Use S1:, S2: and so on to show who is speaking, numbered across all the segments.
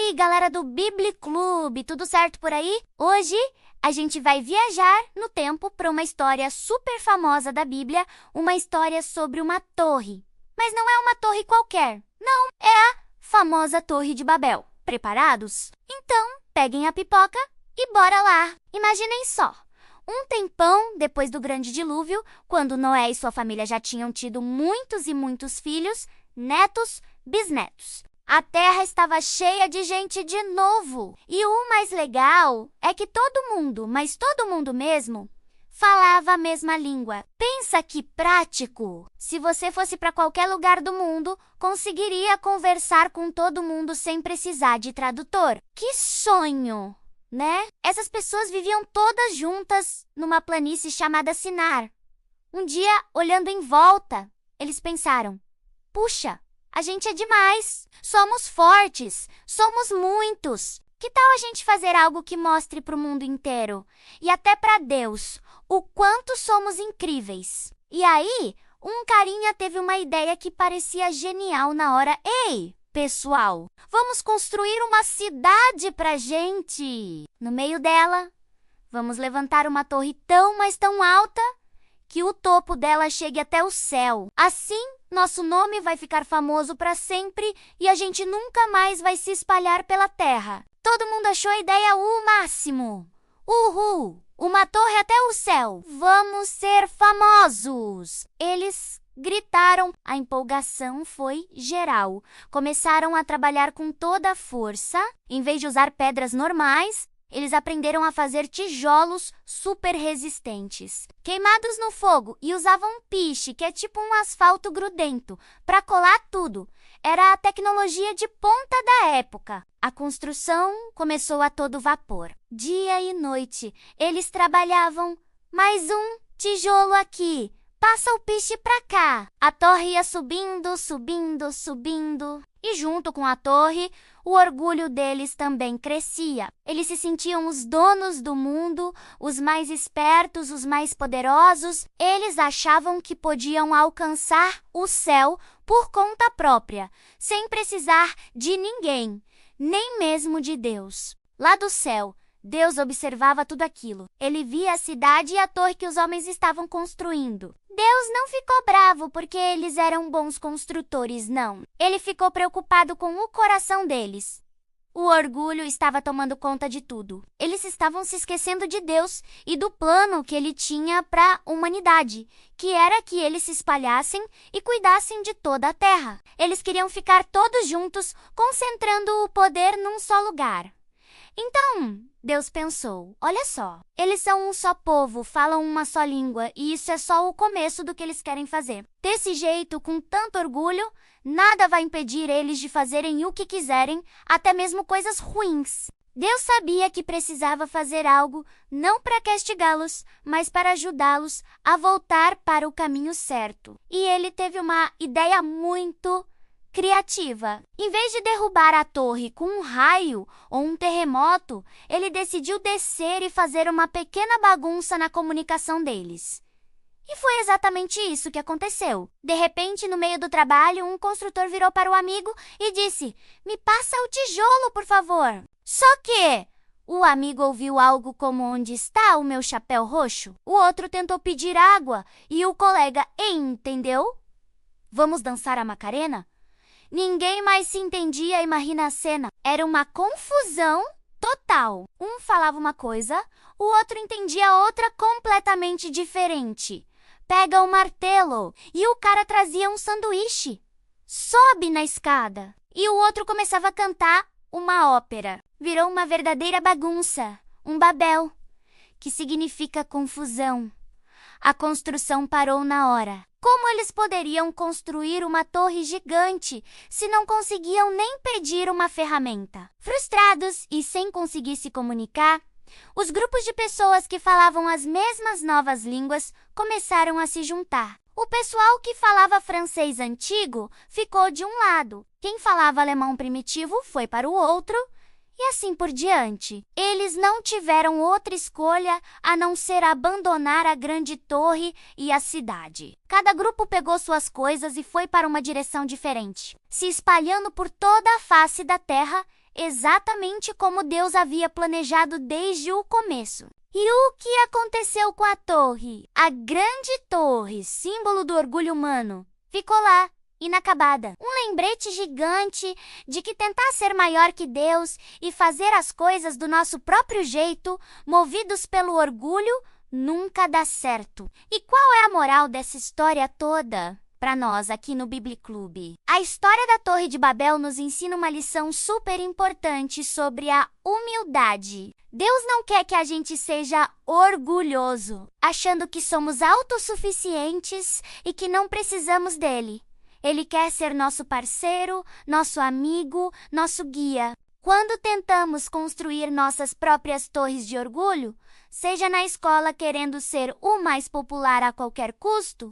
S1: aí, galera do Bibli Clube, tudo certo por aí? Hoje a gente vai viajar no tempo para uma história super famosa da Bíblia, uma história sobre uma torre. Mas não é uma torre qualquer, não, é a famosa Torre de Babel. Preparados? Então, peguem a pipoca e bora lá! Imaginem só, um tempão depois do grande dilúvio, quando Noé e sua família já tinham tido muitos e muitos filhos, netos, bisnetos. A terra estava cheia de gente de novo. E o mais legal é que todo mundo, mas todo mundo mesmo, falava a mesma língua. Pensa que prático! Se você fosse para qualquer lugar do mundo, conseguiria conversar com todo mundo sem precisar de tradutor. Que sonho, né? Essas pessoas viviam todas juntas numa planície chamada Sinar. Um dia, olhando em volta, eles pensaram: puxa, a gente é demais, somos fortes, somos muitos. Que tal a gente fazer algo que mostre para o mundo inteiro e até para Deus o quanto somos incríveis? E aí, um carinha teve uma ideia que parecia genial na hora. Ei, pessoal, vamos construir uma cidade pra gente. No meio dela, vamos levantar uma torre tão, mas tão alta que o topo dela chegue até o céu. Assim, nosso nome vai ficar famoso para sempre e a gente nunca mais vai se espalhar pela terra. Todo mundo achou a ideia o máximo. Uhul! Uma torre até o céu! Vamos ser famosos! Eles gritaram. A empolgação foi geral. Começaram a trabalhar com toda a força. Em vez de usar pedras normais, eles aprenderam a fazer tijolos super resistentes, queimados no fogo, e usavam piche, que é tipo um asfalto grudento, para colar tudo. Era a tecnologia de ponta da época. A construção começou a todo vapor. Dia e noite, eles trabalhavam. Mais um tijolo aqui. Passa o piche pra cá. A torre ia subindo, subindo, subindo. E junto com a torre, o orgulho deles também crescia. Eles se sentiam os donos do mundo, os mais espertos, os mais poderosos. Eles achavam que podiam alcançar o céu por conta própria, sem precisar de ninguém, nem mesmo de Deus. Lá do céu, Deus observava tudo aquilo. Ele via a cidade e a torre que os homens estavam construindo. Deus não ficou bravo porque eles eram bons construtores, não. Ele ficou preocupado com o coração deles. O orgulho estava tomando conta de tudo. Eles estavam se esquecendo de Deus e do plano que ele tinha para a humanidade, que era que eles se espalhassem e cuidassem de toda a terra. Eles queriam ficar todos juntos, concentrando o poder num só lugar. Então, Deus pensou: olha só, eles são um só povo, falam uma só língua, e isso é só o começo do que eles querem fazer. Desse jeito, com tanto orgulho, nada vai impedir eles de fazerem o que quiserem, até mesmo coisas ruins. Deus sabia que precisava fazer algo, não para castigá-los, mas para ajudá-los a voltar para o caminho certo. E ele teve uma ideia muito criativa. Em vez de derrubar a torre com um raio ou um terremoto, ele decidiu descer e fazer uma pequena bagunça na comunicação deles. E foi exatamente isso que aconteceu. De repente, no meio do trabalho, um construtor virou para o amigo e disse: "Me passa o tijolo, por favor." Só que o amigo ouviu algo como: "Onde está o meu chapéu roxo?" O outro tentou pedir água e o colega: "Entendeu? Vamos dançar a Macarena?" Ninguém mais se entendia. Imagina a cena. Era uma confusão total. Um falava uma coisa, o outro entendia outra completamente diferente. Pega o martelo, e o cara trazia um sanduíche. Sobe na escada. E o outro começava a cantar uma ópera. Virou uma verdadeira bagunça, um Babel, que significa confusão. A construção parou na hora. Como eles poderiam construir uma torre gigante se não conseguiam nem pedir uma ferramenta? Frustrados e sem conseguir se comunicar, os grupos de pessoas que falavam as mesmas novas línguas começaram a se juntar. O pessoal que falava francês antigo ficou de um lado. Quem falava alemão primitivo foi para o outro. E assim por diante. Eles não tiveram outra escolha a não ser abandonar a grande torre e a cidade. Cada grupo pegou suas coisas e foi para uma direção diferente. Se espalhando por toda a face da terra, exatamente como Deus havia planejado desde o começo. E o que aconteceu com a torre? A grande torre, símbolo do orgulho humano, ficou lá, inacabada. Um lembrete gigante de que tentar ser maior que Deus e fazer as coisas do nosso próprio jeito, movidos pelo orgulho, nunca dá certo. E qual é a moral dessa história toda? Para nós aqui no Bibliclube. A história da Torre de Babel nos ensina uma lição super importante sobre a humildade. Deus não quer que a gente seja orgulhoso, achando que somos autossuficientes e que não precisamos dele. Ele quer ser nosso parceiro, nosso amigo, nosso guia. Quando tentamos construir nossas próprias torres de orgulho, seja na escola querendo ser o mais popular a qualquer custo,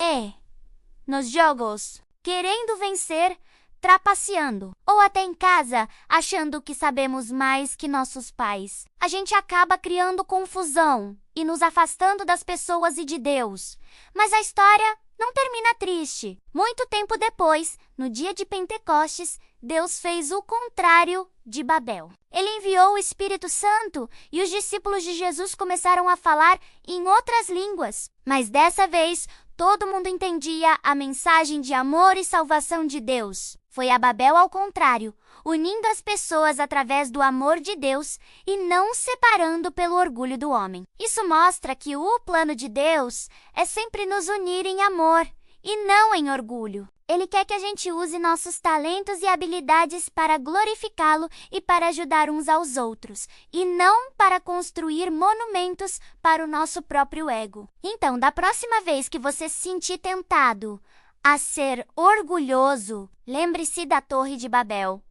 S1: nos jogos, querendo vencer, trapaceando, ou até em casa, achando que sabemos mais que nossos pais. A gente acaba criando confusão e nos afastando das pessoas e de Deus. Mas a história não termina triste. Muito tempo depois, no dia de Pentecostes, Deus fez o contrário de Babel. Ele enviou o Espírito Santo e os discípulos de Jesus começaram a falar em outras línguas. Mas dessa vez, todo mundo entendia a mensagem de amor e salvação de Deus. Foi a Babel ao contrário, unindo as pessoas através do amor de Deus e não separando pelo orgulho do homem. Isso mostra que o plano de Deus é sempre nos unir em amor e não em orgulho. Ele quer que a gente use nossos talentos e habilidades para glorificá-lo e para ajudar uns aos outros, e não para construir monumentos para o nosso próprio ego. Então, da próxima vez que você se sentir tentado a ser orgulhoso, lembre-se da Torre de Babel.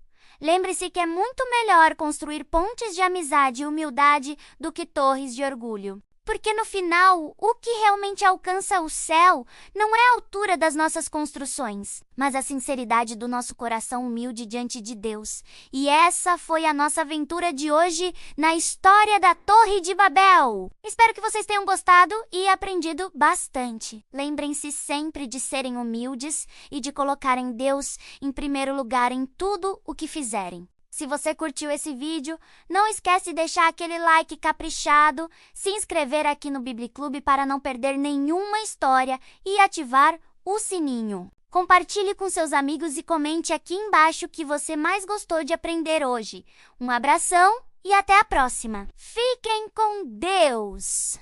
S1: Lembre-se que é muito melhor construir pontes de amizade e humildade do que torres de orgulho. Porque no final, o que realmente alcança o céu não é a altura das nossas construções, mas a sinceridade do nosso coração humilde diante de Deus. E essa foi a nossa aventura de hoje na história da Torre de Babel. Espero que vocês tenham gostado e aprendido bastante. Lembrem-se sempre de serem humildes e de colocarem Deus em primeiro lugar em tudo o que fizerem. Se você curtiu esse vídeo, não esquece de deixar aquele like caprichado, se inscrever aqui no Bibliclube para não perder nenhuma história e ativar o sininho. Compartilhe com seus amigos e comente aqui embaixo o que você mais gostou de aprender hoje. Um abração e até a próxima. Fiquem com Deus!